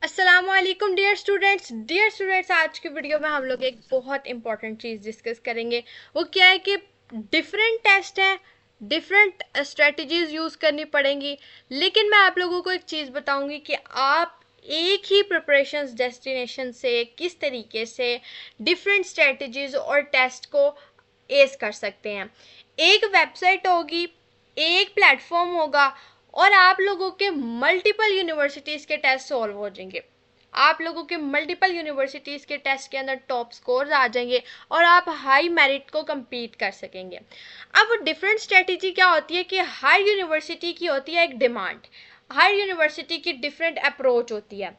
अस्सलामुअलैकुम dear students, आज की वीडियो में हम लोग एक बहुत इंपॉर्टेंट चीज़ डिस्कस करेंगे। वो क्या है कि डिफरेंट टेस्ट हैं, डिफरेंट स्ट्रेटजीज यूज़ करनी पड़ेंगी। लेकिन मैं आप लोगों को एक चीज़ बताऊंगी कि आप एक ही प्रिपरेशन डेस्टिनेशन से किस तरीके से डिफरेंट स्ट्रेटजीज और टेस्ट को एस कर सकते हैं। एक वेबसाइट होगी, एक प्लेटफॉर्म होगा और आप लोगों के मल्टीपल यूनिवर्सिटीज़ के टेस्ट सॉल्व हो जाएंगे। आप लोगों के मल्टीपल यूनिवर्सिटीज़ के टेस्ट के अंदर टॉप स्कोर आ जाएंगे और आप हाई मेरिट को compete कर सकेंगे। अब डिफरेंट स्ट्रेटजी क्या होती है कि हर यूनिवर्सिटी की होती है एक डिमांड, हर यूनिवर्सिटी की डिफरेंट अप्रोच होती है।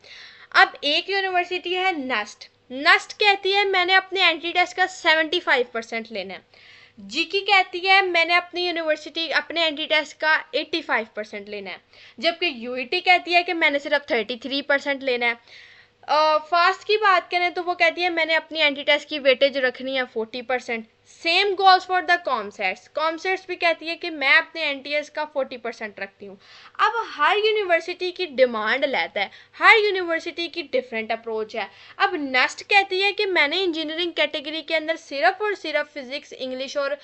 अब एक यूनिवर्सिटी है नस्ट। नस्ट कहती है मैंने अपने एंट्री टेस्ट का 75% लेना है। जीकी कहती है मैंने अपनी यूनिवर्सिटी अपने एंट्री टेस्ट का 85% लेना है। जबकि यूईटी कहती है कि मैंने सिर्फ 33% लेना है। फास्ट की बात करें तो वो कहती है मैंने अपनी एंटी टेस्ट की वेटेज रखनी है 40%। Same goals for the COMSATS. COMSATS भी कहती है कि मैं अपने एनटीएस का 40% रखती हूँ। अब हर यूनिवर्सिटी की डिमांड लेता है, हर यूनिवर्सिटी की डिफरेंट अप्रोच है। अब नेक्स्ट कहती है कि मैंने इंजीनियरिंग कैटेगरी के अंदर सिर्फ और सिर्फ फिजिक्स, इंग्लिश और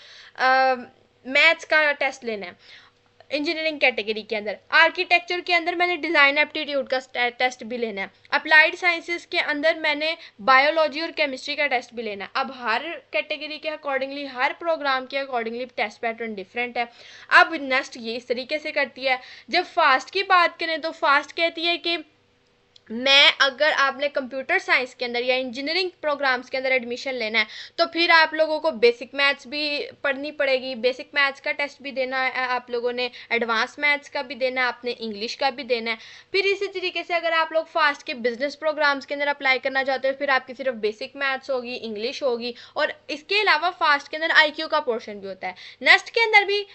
मैथ्स का टेस्ट लेना है। इंजीनियरिंग कैटेगरी के अंदर आर्किटेक्चर के अंदर मैंने डिज़ाइन एप्टीट्यूड का टेस्ट भी लेना है। अप्लाइड साइंसेस के अंदर मैंने बायोलॉजी और केमिस्ट्री का टेस्ट भी लेना है। अब हर कैटेगरी के अकॉर्डिंगली, हर प्रोग्राम के अकॉर्डिंगली टेस्ट पैटर्न डिफरेंट है। अब नेक्स्ट ये इस तरीके से करती है। जब फास्ट की बात करें तो फास्ट कहती है कि मैं अगर आपने कंप्यूटर साइंस के अंदर या इंजीनियरिंग प्रोग्राम्स के अंदर एडमिशन लेना है तो फिर आप लोगों को बेसिक मैथ्स भी पढ़नी पड़ेगी, बेसिक मैथ्स का टेस्ट भी देना है आप लोगों ने, एडवांस मैथ्स का भी देना है, आपने इंग्लिश का भी देना है। फिर इसी तरीके से अगर आप लोग फास्ट के बिजनेस प्रोग्राम्स के अंदर अप्लाई करना चाहते हो फिर आपकी सिर्फ बेसिक मैथ्स होगी, इंग्लिश होगी और इसके अलावा फास्ट के अंदर आईक्यू का पोर्शन भी होता है। नेक्स्ट के अंदर भी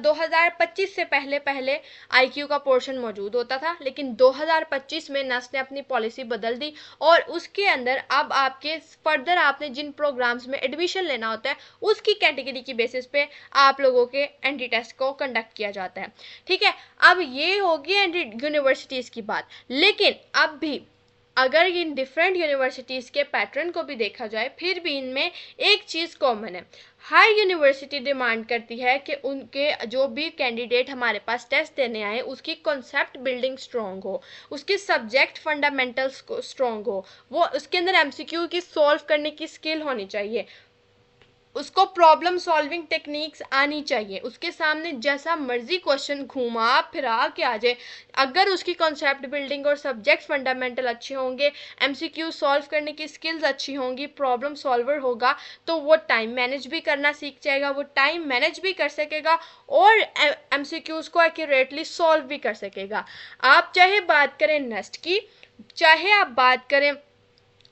2025 से पहले पहले आईक्यू का पोर्शन मौजूद होता था, लेकिन 2025 में नेस्ट ने अपनी पॉलिसी बदल दी और उसके अंदर अब आपके फर्दर आपने जिन प्रोग्राम्स में एडमिशन लेना होता है उसकी कैटेगरी की बेसिस पे आप लोगों के एंट्री टेस्ट को कंडक्ट किया जाता है। ठीक है, अब ये होगी एंट्री यूनिवर्सिटीज़ की बात। लेकिन अब भी अगर इन डिफरेंट यूनिवर्सिटीज़ के पैटर्न को भी देखा जाए फिर भी इनमें एक चीज़ कॉमन है। हर यूनिवर्सिटी डिमांड करती है कि उनके जो भी कैंडिडेट हमारे पास टेस्ट देने आए उसकी कॉन्सेप्ट बिल्डिंग स्ट्रॉन्ग हो, उसकी सब्जेक्ट फंडामेंटल्स स्ट्रॉन्ग हो, वो उसके अंदर एमसीक्यू की सॉल्व करने की स्किल होनी चाहिए, उसको प्रॉब्लम सॉल्विंग टेक्निक्स आनी चाहिए, उसके सामने जैसा मर्जी क्वेश्चन घुमा फिरा के आ जाए, अगर उसकी कॉन्सेप्ट बिल्डिंग और सब्जेक्ट फंडामेंटल अच्छे होंगे, एमसीक्यू सॉल्व करने की स्किल्स अच्छी होंगी, प्रॉब्लम सॉल्वर होगा तो वो टाइम मैनेज भी करना सीख जाएगा, वो टाइम मैनेज भी कर सकेगा और एमसीक्यूज को एक्यूरेटली सॉल्व भी कर सकेगा। आप चाहे बात करें नेस्ट की, चाहे आप बात करें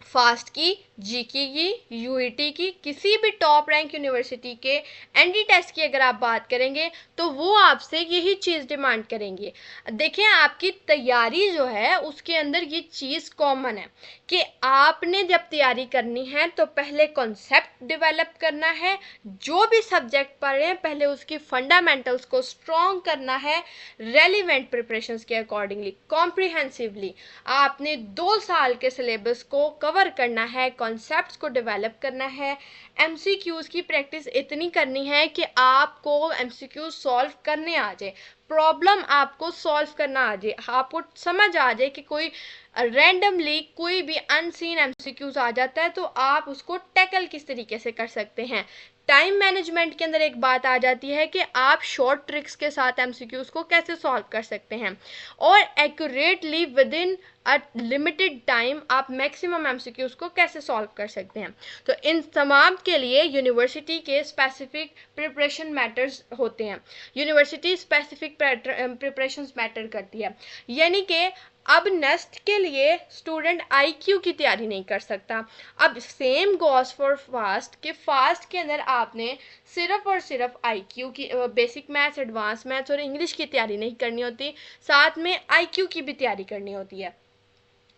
फास्ट की, जीके की, यूईटी की, किसी भी टॉप रैंक यूनिवर्सिटी के एनडी टेस्ट की अगर आप बात करेंगे तो वो आपसे यही चीज़ डिमांड करेंगे। देखिए आपकी तैयारी जो है उसके अंदर ये चीज़ कॉमन है कि आपने जब तैयारी करनी है तो पहले कॉन्सेप्ट डेवलप करना है, जो भी सब्जेक्ट पढ़ रहे हैं पहले उसकी फंडामेंटल्स को स्ट्रॉन्ग करना है, रेलिवेंट प्रिपरेशंस के अकॉर्डिंगली कॉम्प्रिहेंसिवली आपने 2 साल के सिलेबस को कवर करना है, कॉन्सेप्ट्स को डेवलप करना है, एमसीक्यूज की प्रैक्टिस इतनी करनी है कि आपको एमसीक्यूज सॉल्व करने आ जाए, प्रॉब्लम आपको सॉल्व करना आ जाए, आपको समझ आ जाए कि कोई रैंडमली कोई भी अनसीन एमसीक्यूज आ जाता है तो आप उसको टैकल किस तरीके से कर सकते हैं। टाइम मैनेजमेंट के अंदर एक बात आ जाती है कि आप शॉर्ट ट्रिक्स के साथ एमसीक्यूज को कैसे सॉल्व कर सकते हैं और accurately with in a limited time आप मैक्सिमम एमसीक्यूज को कैसे सॉल्व कर सकते हैं। तो इन तमाम के लिए यूनिवर्सिटी के स्पेसिफिक प्रिपरेशन मैटर्स होते हैं, यूनिवर्सिटी स्पेसिफिक प्रिपरेशंस मैटर करती है। यानी कि अब नेक्स्ट के लिए स्टूडेंट आईक्यू की तैयारी नहीं कर सकता। अब सेम गोस फॉर फास्ट के फास्ट के अंदर आपने सिर्फ और सिर्फ आईक्यू की बेसिक मैथ्स, एडवांस मैथ्स और इंग्लिश की तैयारी नहीं करनी होती, साथ में आईक्यू की भी तैयारी करनी होती है।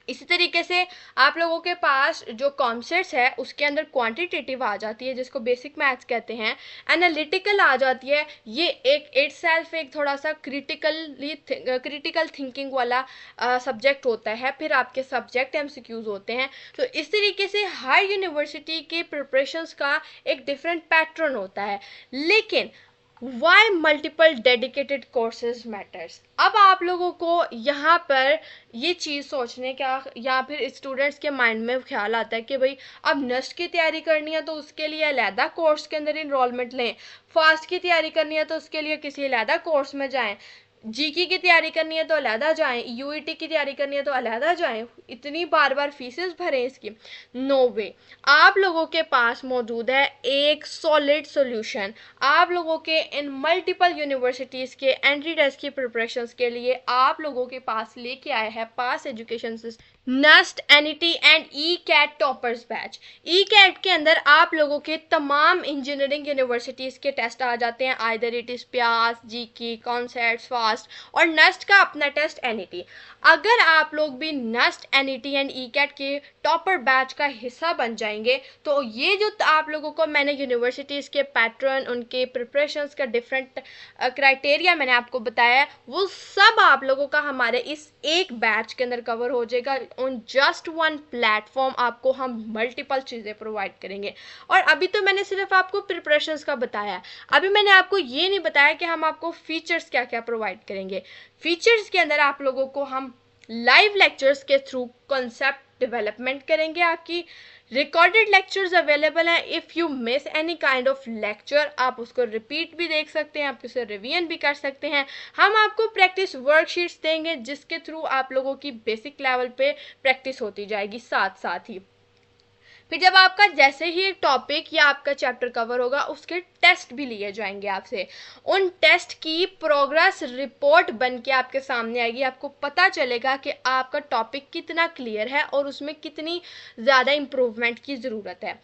इसी तरीके से आप लोगों के पास जो कॉन्सेप्ट्स है उसके अंदर क्वांटिटेटिव आ जाती है, जिसको बेसिक मैथ्स कहते हैं, एनालिटिकल आ जाती है। ये एक इट सेल्फ एक थोड़ा सा क्रिटिकल थिंकिंग वाला सब्जेक्ट होता है। फिर आपके सब्जेक्ट एमसीक्यूज होते हैं। तो इस तरीके से हर यूनिवर्सिटी के प्रिपरेशंस का एक डिफरेंट पैटर्न होता है। लेकिन why multiple dedicated courses matters, अब आप लोगों को यहाँ पर ये चीज़ सोचने का या फिर स्टूडेंट्स के माइंड में ख्याल आता है कि भाई अब नेस्ट की तैयारी करनी है तो उसके लिए अलहदा कोर्स के अंदर इनरोलमेंट लें, फास्ट की तैयारी करनी है तो उसके लिए किसी अलहदा कोर्स में जाएं, जीके की तैयारी करनी है तो अलहदा जाएं, यूईटी की तैयारी करनी है तो अलहदा जाएं, इतनी बार बार फीसेस भरें इसकी। नो वे, आप लोगों के पास मौजूद है एक सॉलिड सॉल्यूशन। आप लोगों के इन मल्टीपल यूनिवर्सिटीज़ के एंट्री टेस्ट की प्रिपरेशंस के लिए आप लोगों के पास लेके आया है pass education system NUST, NET and E CAT toppers batch. E CAT के अंदर आप लोगों के तमाम इंजीनियरिंग यूनिवर्सिटीज़ के टेस्ट आ जाते हैं, either it is PIEAS, GK, concepts, FAST, और नस्ट का अपना टेस्ट एनईटी। अगर आप लोग भी NUST, NET and E CAT के टॉपर बैच का हिस्सा बन जाएंगे तो ये जो आप लोगों को मैंने यूनिवर्सिटीज़ के पैटर्न, उनके प्रिपरेशंस का डिफरेंट क्राइटेरिया मैंने आपको बताया है, वो सब आप लोगों का हमारे इस एक बैच के अंदर कवर हो जाएगा। ऑन जस्ट वन प्लेटफॉर्म आपको हम मल्टीपल चीज़ें प्रोवाइड करेंगे। और अभी तो मैंने सिर्फ आपको प्रिपरेशंस का बताया है, अभी मैंने आपको ये नहीं बताया कि हम आपको फीचर्स क्या क्या प्रोवाइड करेंगे। फीचर्स के अंदर आप लोगों को हम लाइव लेक्चर्स के थ्रू कॉन्सेप्ट डेवलपमेंट करेंगे। आपकी रिकॉर्डेड लेक्चर्स अवेलेबल हैं। If you miss any kind of lecture आप उसको रिपीट भी देख सकते हैं, आप उसे रिवीजन भी कर सकते हैं। हम आपको प्रैक्टिस वर्कशीट्स देंगे जिसके थ्रू आप लोगों की बेसिक लेवल पे प्रैक्टिस होती जाएगी साथ साथ ही। फिर जब आपका जैसे ही एक टॉपिक या आपका चैप्टर कवर होगा उसके टेस्ट भी लिए जाएंगे आपसे। उन टेस्ट की प्रोग्रेस रिपोर्ट बन के आपके सामने आएगी। आपको पता चलेगा कि आपका टॉपिक कितना क्लियर है और उसमें कितनी ज़्यादा इम्प्रूवमेंट की ज़रूरत है।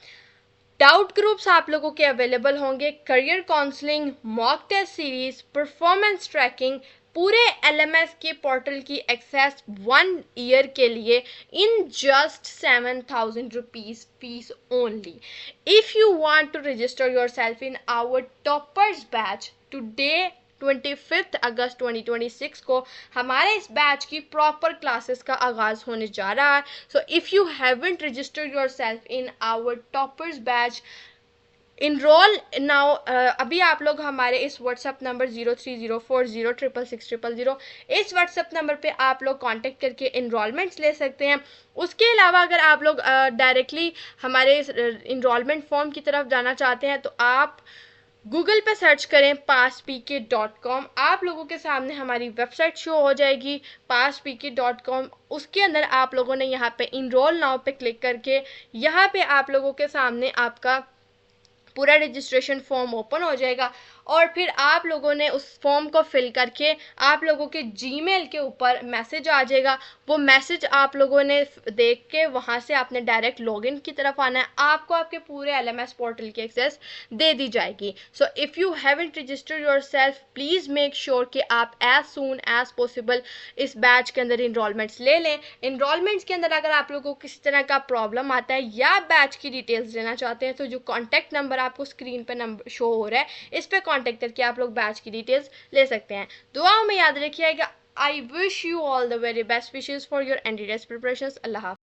डाउट ग्रुप्स आप लोगों के अवेलेबल होंगे, career counselling, mock test series, performance tracking, पूरे एलएमएस के पोर्टल की एक्सेस 1 ईयर के लिए in just 7,000 rupees fees only. If you want to register yourself in our toppers batch today 25 अगस्त 2026 को हमारे इस बैच की प्रॉपर क्लासेस का आगाज़ होने जा रहा है। So if you haven't registered yourself in our toppers batch, enrol now. अभी आप लोग हमारे इस व्हाट्सएप नंबर 0304066600 इस व्हाट्सएप नंबर पे आप लोग कांटेक्ट करके इनरोलमेंट्स ले सकते हैं। उसके अलावा अगर आप लोग डायरेक्टली हमारे इनरोलमेंट फॉर्म की तरफ जाना चाहते हैं तो आप गूगल पे सर्च करें passpk.com। आप लोगों के सामने हमारी वेबसाइट शो हो जाएगी passpk.com। उसके अंदर आप लोगों ने यहाँ पे इनरोल नाउ पे क्लिक करके यहाँ पे आप लोगों के सामने आपका पूरा रजिस्ट्रेशन फॉर्म ओपन हो जाएगा और फिर आप लोगों ने उस फॉर्म को फिल करके आप लोगों के जीमेल के ऊपर मैसेज आ जाएगा। वो मैसेज आप लोगों ने देख के वहाँ से आपने डायरेक्ट लॉगिन की तरफ आना है। आपको आपके पूरे एलएमएस पोर्टल की एक्सेस दे दी जाएगी। सो if you haven't registered yourself please make sure कि आप एज सून एज पॉसिबल इस बैच के अंदर इनरोलमेंट्स ले लें। इनरोलमेंट्स के अंदर अगर आप लोगों को किसी तरह का प्रॉब्लम आता है या बैच की डिटेल्स लेना चाहते हैं तो जो कॉन्टैक्ट नंबर आपको स्क्रीन पर नंबर शो हो रहा है इस पर कांटेक्ट करके आप लोग बैच की डिटेल्स ले सकते हैं। दुआओं में याद रखिएगा। I wish you all the very best wishes for your entry test preparations. अल्लाह हाफ़िज़।